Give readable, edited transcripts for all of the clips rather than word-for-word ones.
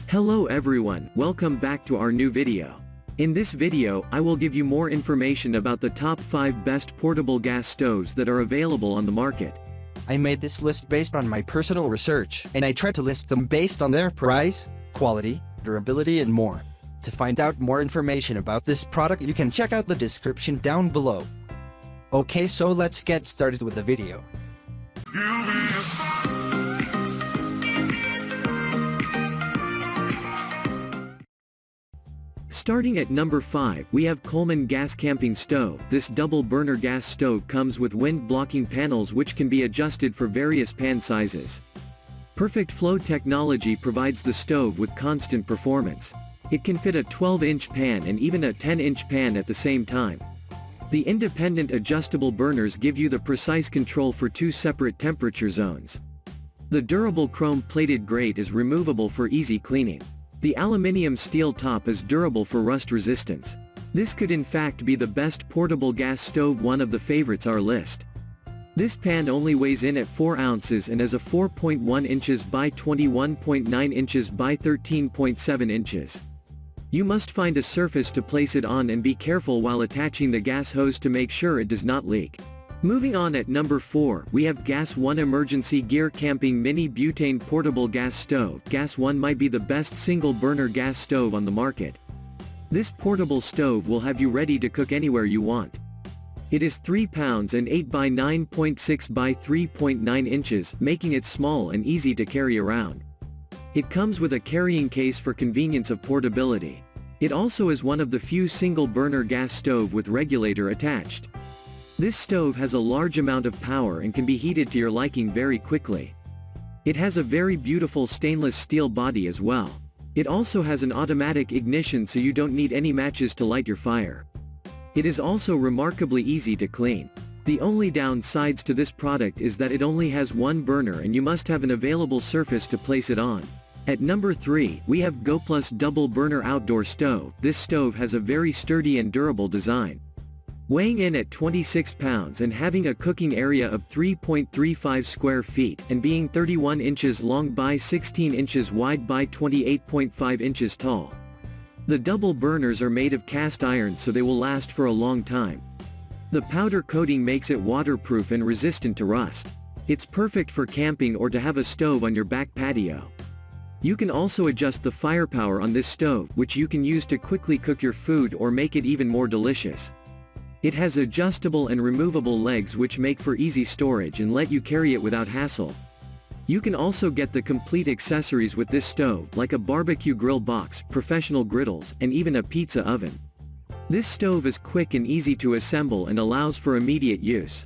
Hello everyone, welcome back to our new video. In this video, I will give you more information about the top 5 best portable gas stoves that are available on the market. I made this list based on my personal research, and I tried to list them based on their price, quality, durability and more. To find out more information about this product, you can check out the description down below. Okay, so let's get started with the video. Starting at number 5, we have Coleman Gas Camping Stove. This double burner gas stove comes with wind blocking panels which can be adjusted for various pan sizes. Perfect Flow technology provides the stove with constant performance. It can fit a 12-inch pan and even a 10-inch pan at the same time. The independent adjustable burners give you the precise control for 2 separate temperature zones. The durable chrome-plated grate is removable for easy cleaning. The aluminium steel top is durable for rust resistance. This could in fact be the best portable gas stove, one of the favorites our list. This pan only weighs in at 4 ounces and is a 4.1 inches by 21.9 inches by 13.7 inches. You must find a surface to place it on and be careful while attaching the gas hose to make sure it does not leak. Moving on, at number 4, we have Gas One Emergency Gear Camping Mini Butane Portable Gas Stove. Gas One might be the best single-burner gas stove on the market. This portable stove will have you ready to cook anywhere you want. It is 3 pounds and 8 by 9.6 by 3.9 inches, making it small and easy to carry around. It comes with a carrying case for convenience of portability. It also is one of the few single-burner gas stove with regulator attached. This stove has a large amount of power and can be heated to your liking very quickly. It has a very beautiful stainless steel body as well. It also has an automatic ignition, so you don't need any matches to light your fire. It is also remarkably easy to clean. The only downsides to this product is that it only has one burner and you must have an available surface to place it on. At number 3, we have Goplus Double Burner Outdoor Stove. This stove has a very sturdy and durable design. Weighing in at 26 pounds and having a cooking area of 3.35 square feet, and being 31 inches long by 16 inches wide by 28.5 inches tall. The double burners are made of cast iron, so they will last for a long time. The powder coating makes it waterproof and resistant to rust. It's perfect for camping or to have a stove on your back patio. You can also adjust the firepower on this stove, which you can use to quickly cook your food or make it even more delicious. It has adjustable and removable legs which make for easy storage and let you carry it without hassle. You can also get the complete accessories with this stove, like a barbecue grill box, professional griddles, and even a pizza oven. This stove is quick and easy to assemble and allows for immediate use.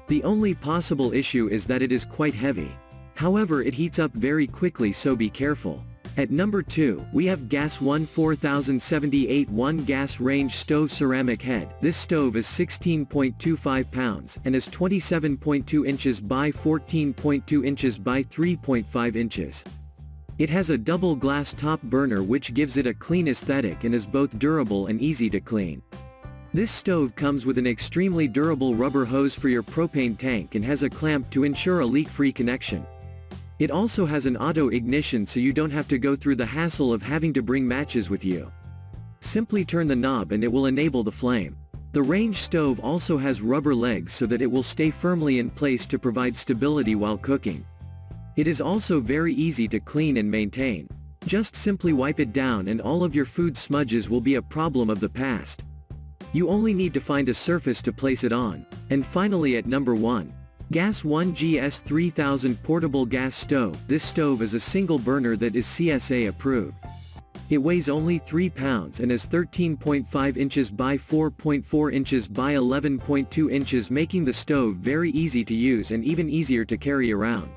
The only possible issue is that it is quite heavy. However, it heats up very quickly, so be careful. At number 2, we have Gas One 4078 1 Gas Range Stove Ceramic Head. This stove is 16.25 pounds, and is 27.2 inches by 14.2 inches by 3.5 inches. It has a double glass top burner which gives it a clean aesthetic and is both durable and easy to clean. This stove comes with an extremely durable rubber hose for your propane tank and has a clamp to ensure a leak-free connection. It also has an auto ignition, so you don't have to go through the hassle of having to bring matches with you. Simply turn the knob and it will enable the flame. The range stove also has rubber legs so that it will stay firmly in place to provide stability while cooking. It is also very easy to clean and maintain. Just simply wipe it down and all of your food smudges will be a problem of the past. You only need to find a surface to place it on. And finally, at number 1. Gas One GS 3000 Portable Gas Stove. This stove is a single burner that is CSA approved. It weighs only 3 pounds and is 13.5 inches by 4.4 inches by 11.2 inches, making the stove very easy to use and even easier to carry around.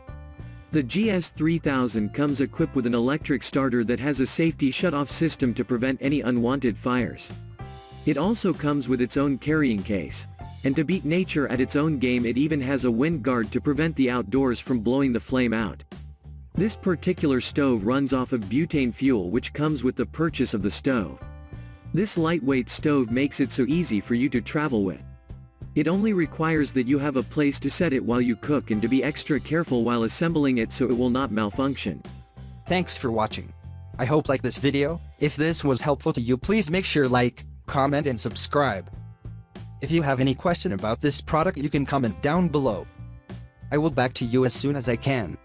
The GS 3000 comes equipped with an electric starter that has a safety shut-off system to prevent any unwanted fires. It also comes with its own carrying case. And to beat nature at its own game, it even has a wind guard to prevent the outdoors from blowing the flame out. This particular stove runs off of butane fuel, which comes with the purchase of the stove. This lightweight stove makes it so easy for you to travel with. It only requires that you have a place to set it while you cook and to be extra careful while assembling it so it will not malfunction. Thanks for watching. I hope like this video. If this was helpful to you, please make sure like, comment and subscribe. If you have any question about this product, you can comment down below. I will back to you as soon as I can.